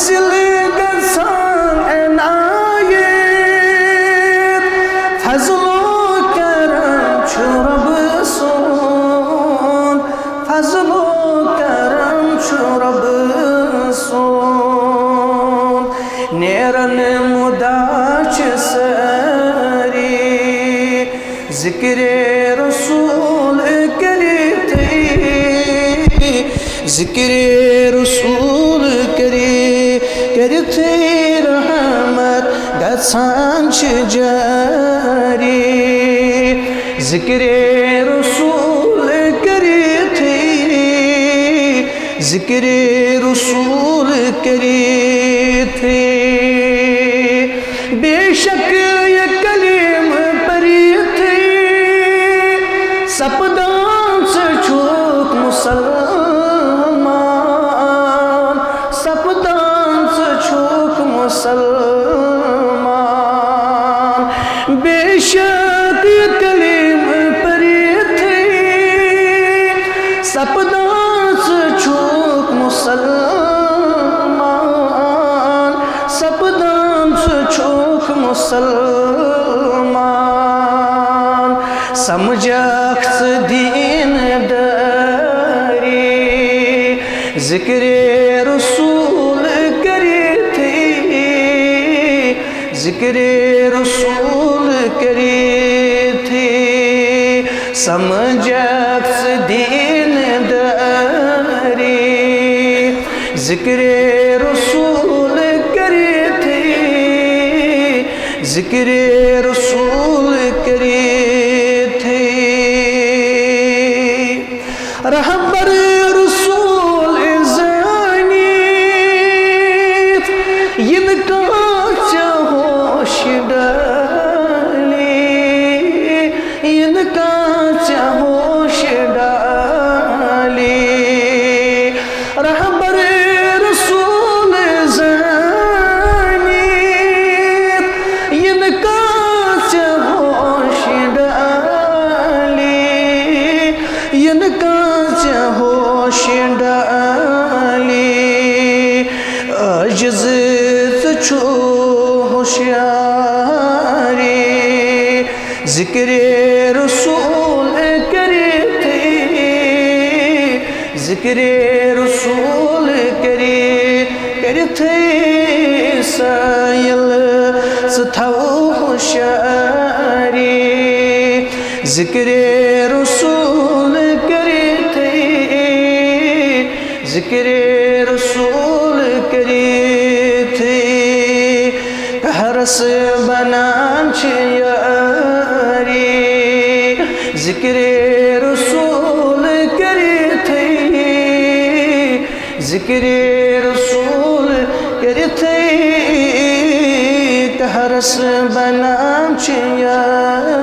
हासिल गसान एनायत फजलो करम छु रब सोन फजलो करम छु रब सोन नेरन मुदाच सरी जिक्रे रसूल करते जिक्रे रसूल करते रहमत गसान जारी जिक्रे रसूल करते जिक्रे रसूल करते बेशक ये कलीम पढ़ते सपदान से छूक मुसलमान सपदान से छूक मुसलमान बेशक ये कलीम पढ़ते सपदान से छूक मुसलमान सपदान से छूक मुसलमान समझाख्स दीन दारी जिक्रे रसूल करते जिक्रे रसूल करते समझाख्स दीन दारी जिक्रे रसूल करते जिक्रे रसूल करते रहबर रसूल जानी इनका होश डाली इनका होश डाली रहबर रसूल जानी इनका होश डाली इनका होश डाली अजिज छो होशियारी जिक्रे रसूल करते जिक्रे रसूल करते सायल सथाओ होशियारी जिक्रे रसूल करते जिक्रे रसूल करते हरस बनान यारी जिक्रे रसूल करते जिक्रे रसूल करते हरस बनान यारी